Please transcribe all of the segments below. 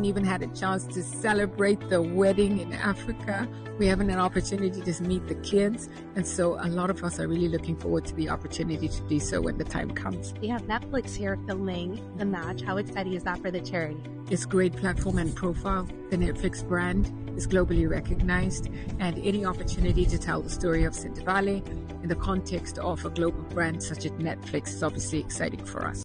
Even had a chance to celebrate the wedding in Africa. We haven't an opportunity to meet the kids, and so a lot of us are really looking forward to the opportunity to do so when the time comes. We have Netflix here filming the match. How exciting is that for the charity? It's great platform and profile. The Netflix brand is globally recognized, and any opportunity to tell the story of Sindivale in the context of a global brand such as Netflix is obviously exciting for us.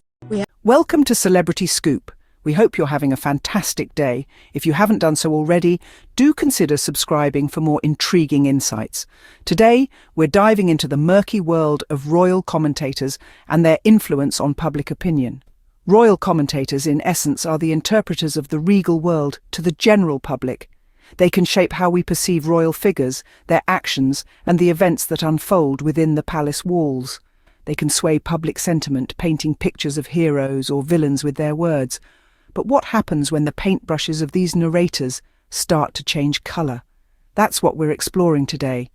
Welcome to Celebrity Scoop. We hope you're having a fantastic day. If you haven't done so already, do consider subscribing for more intriguing insights. Today, we're diving into the murky world of royal commentators and their influence on public opinion. Royal commentators, in essence, are the interpreters of the regal world to the general public. They can shape how we perceive royal figures, their actions, and the events that unfold within the palace walls. They can sway public sentiment, painting pictures of heroes or villains with their words. But what happens when the paintbrushes of these narrators start to change colour? That's what we're exploring today,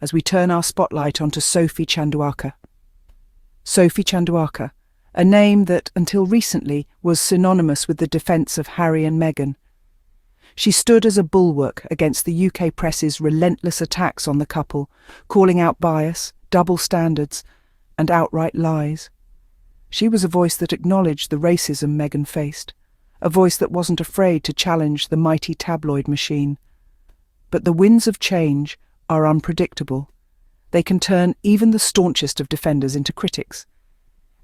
as we turn our spotlight onto Sophie Chandauka. Sophie Chandauka, a name that, until recently, was synonymous with the defence of Harry and Meghan. She stood as a bulwark against the UK press's relentless attacks on the couple, calling out bias, double standards, and outright lies. She was a voice that acknowledged the racism Meghan faced, a voice that wasn't afraid to challenge the mighty tabloid machine. But the winds of change are unpredictable. They can turn even the staunchest of defenders into critics.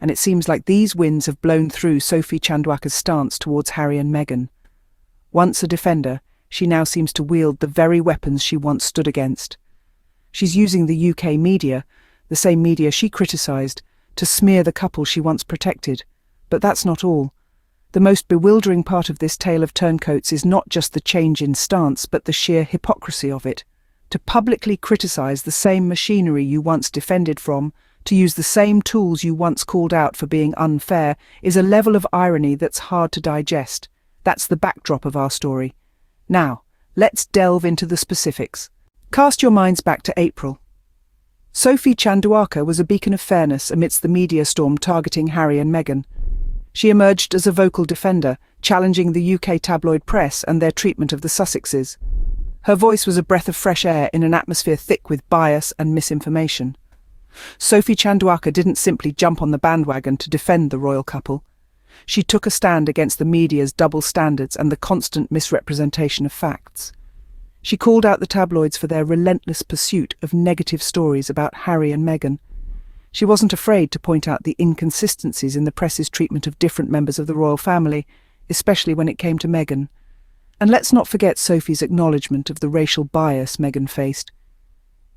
And it seems like these winds have blown through Sophie Chandauka's stance towards Harry and Meghan. Once a defender, she now seems to wield the very weapons she once stood against. She's using the UK media, the same media she criticised, to smear the couple she once protected. But that's not all. The most bewildering part of this tale of turncoats is not just the change in stance, but the sheer hypocrisy of it. To publicly criticise the same machinery you once defended from, to use the same tools you once called out for being unfair, is a level of irony that's hard to digest. That's the backdrop of our story. Now, let's delve into the specifics. Cast your minds back to April. Sophie Chandauka was a beacon of fairness amidst the media storm targeting Harry and Meghan. She emerged as a vocal defender, challenging the UK tabloid press and their treatment of the Sussexes. Her voice was a breath of fresh air in an atmosphere thick with bias and misinformation. Sophie Chandauka didn't simply jump on the bandwagon to defend the royal couple. She took a stand against the media's double standards and the constant misrepresentation of facts. She called out the tabloids for their relentless pursuit of negative stories about Harry and Meghan. She wasn't afraid to point out the inconsistencies in the press's treatment of different members of the royal family, especially when it came to Meghan. And let's not forget Sophie's acknowledgement of the racial bias Meghan faced.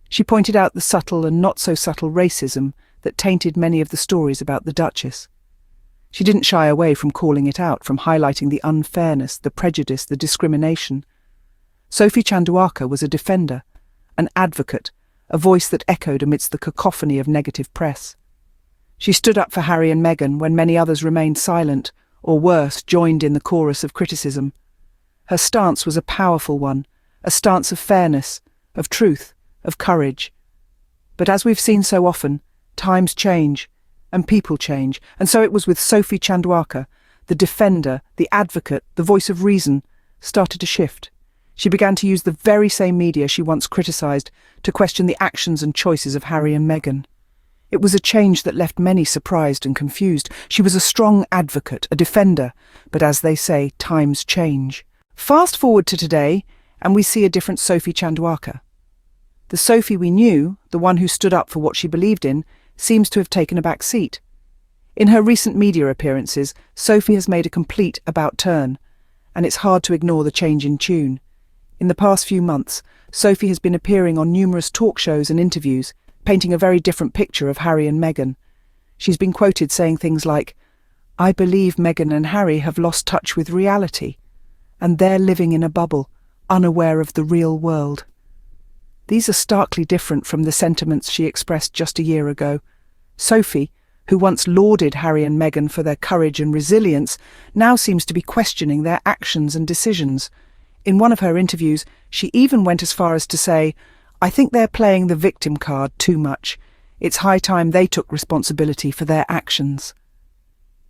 She pointed out the subtle and not-so-subtle racism that tainted many of the stories about the Duchess. She didn't shy away from calling it out, from highlighting the unfairness, the prejudice, the discrimination. Sophie Chandauka was a defender, an advocate, a voice that echoed amidst the cacophony of negative press. She stood up for Harry and Meghan when many others remained silent, or worse, joined in the chorus of criticism. Her stance was a powerful one, a stance of fairness, of truth, of courage. But as we've seen so often, times change, and people change, and so it was with Sophie Chandauka. The defender, the advocate, the voice of reason, started to shift. She began to use the very same media she once criticised to question the actions and choices of Harry and Meghan. It was a change that left many surprised and confused. She was a strong advocate, a defender, but as they say, times change. Fast forward to today, and we see a different Sophie Chandauka. The Sophie we knew, the one who stood up for what she believed in, seems to have taken a back seat. In her recent media appearances, Sophie has made a complete about-turn, and it's hard to ignore the change in tune. In the past few months, Sophie has been appearing on numerous talk shows and interviews, painting a very different picture of Harry and Meghan. She's been quoted saying things like, "I believe Meghan and Harry have lost touch with reality, and they're living in a bubble, unaware of the real world." These are starkly different from the sentiments she expressed just a year ago. Sophie, who once lauded Harry and Meghan for their courage and resilience, now seems to be questioning their actions and decisions. In one of her interviews, she even went as far as to say, "I think they're playing the victim card too much. It's high time they took responsibility for their actions."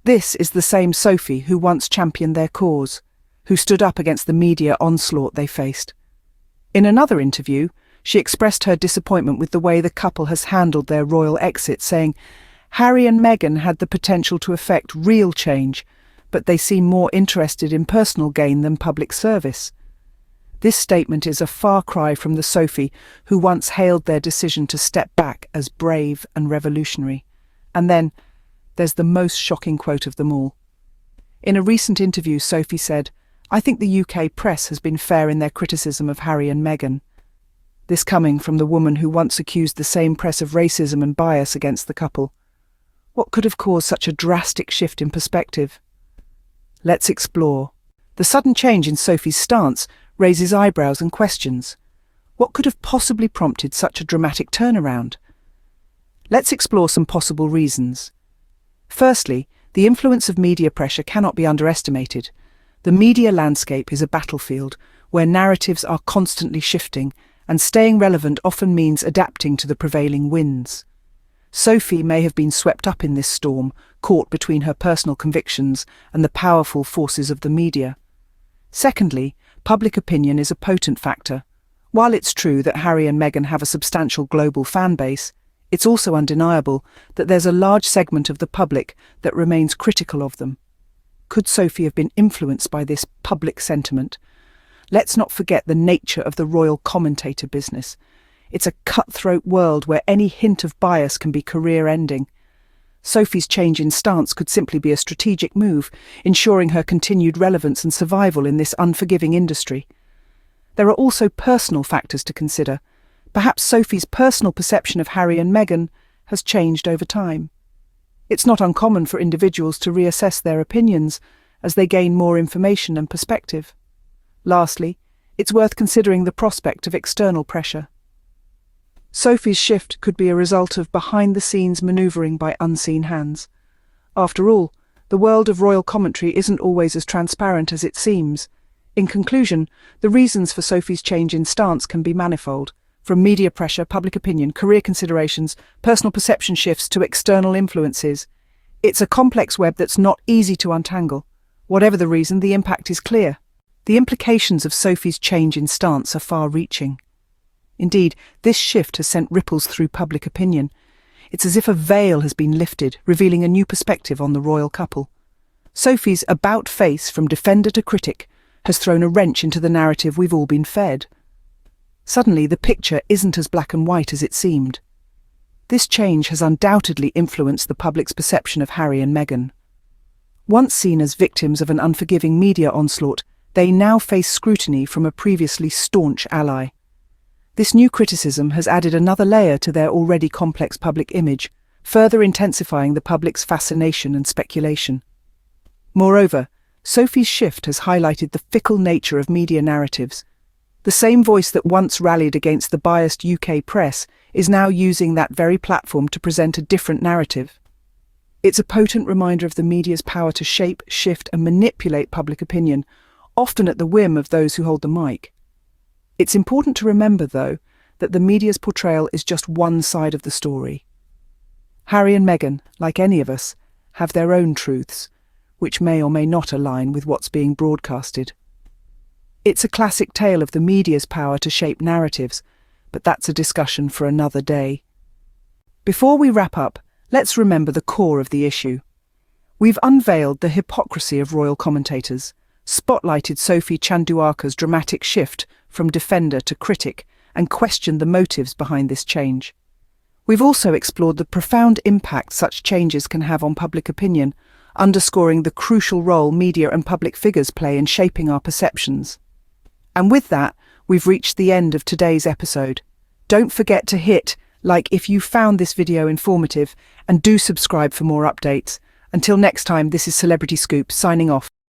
This is the same Sophie who once championed their cause, who stood up against the media onslaught they faced. In another interview, she expressed her disappointment with the way the couple has handled their royal exit, saying, "Harry and Meghan had the potential to effect real change, but they seem more interested in personal gain than public service." This statement is a far cry from the Sophie who once hailed their decision to step back as brave and revolutionary. And then there's the most shocking quote of them all. In a recent interview, Sophie said, "I think the UK press has been fair in their criticism of Harry and Meghan." This coming from the woman who once accused the same press of racism and bias against the couple. What could have caused such a drastic shift in perspective? Let's explore. The sudden change in Sophie's stance raises eyebrows and questions. What could have possibly prompted such a dramatic turnaround? Let's explore some possible reasons. Firstly, the influence of media pressure cannot be underestimated. The media landscape is a battlefield where narratives are constantly shifting, and staying relevant often means adapting to the prevailing winds. Sophie may have been swept up in this storm, caught between her personal convictions and the powerful forces of the media. Secondly, public opinion is a potent factor. While it's true that Harry and Meghan have a substantial global fan base, it's also undeniable that there's a large segment of the public that remains critical of them. Could Sophie have been influenced by this public sentiment? Let's not forget the nature of the royal commentator business. It's a cutthroat world where any hint of bias can be career-ending. Sophie's change in stance could simply be a strategic move, ensuring her continued relevance and survival in this unforgiving industry. There are also personal factors to consider. Perhaps Sophie's personal perception of Harry and Meghan has changed over time. It's not uncommon for individuals to reassess their opinions as they gain more information and perspective. Lastly, it's worth considering the prospect of external pressure. Sophie's shift could be a result of behind-the-scenes manoeuvring by unseen hands. After all, the world of royal commentary isn't always as transparent as it seems. In conclusion, the reasons for Sophie's change in stance can be manifold, from media pressure, public opinion, career considerations, personal perception shifts to external influences. It's a complex web that's not easy to untangle. Whatever the reason, the impact is clear. The implications of Sophie's change in stance are far-reaching. Indeed, this shift has sent ripples through public opinion. It's as if a veil has been lifted, revealing a new perspective on the royal couple. Sophie's about-face from defender to critic has thrown a wrench into the narrative we've all been fed. Suddenly, the picture isn't as black and white as it seemed. This change has undoubtedly influenced the public's perception of Harry and Meghan. Once seen as victims of an unforgiving media onslaught, they now face scrutiny from a previously staunch ally. This new criticism has added another layer to their already complex public image, further intensifying the public's fascination and speculation. Moreover, Sophie's shift has highlighted the fickle nature of media narratives. The same voice that once rallied against the biased UK press is now using that very platform to present a different narrative. It's a potent reminder of the media's power to shape, shift, and manipulate public opinion, often at the whim of those who hold the mic. It's important to remember, though, that the media's portrayal is just one side of the story. Harry and Meghan, like any of us, have their own truths, which may or may not align with what's being broadcasted. It's a classic tale of the media's power to shape narratives, but that's a discussion for another day. Before we wrap up, let's remember the core of the issue. We've unveiled the hypocrisy of royal commentators, spotlighted Sophie Chandauka's dramatic shift from defender to critic, and questioned the motives behind this change. We've also explored the profound impact such changes can have on public opinion, underscoring the crucial role media and public figures play in shaping our perceptions. And with that, we've reached the end of today's episode. Don't forget to hit like if you found this video informative, and do subscribe for more updates. Until next time, this is Celebrity Scoop signing off.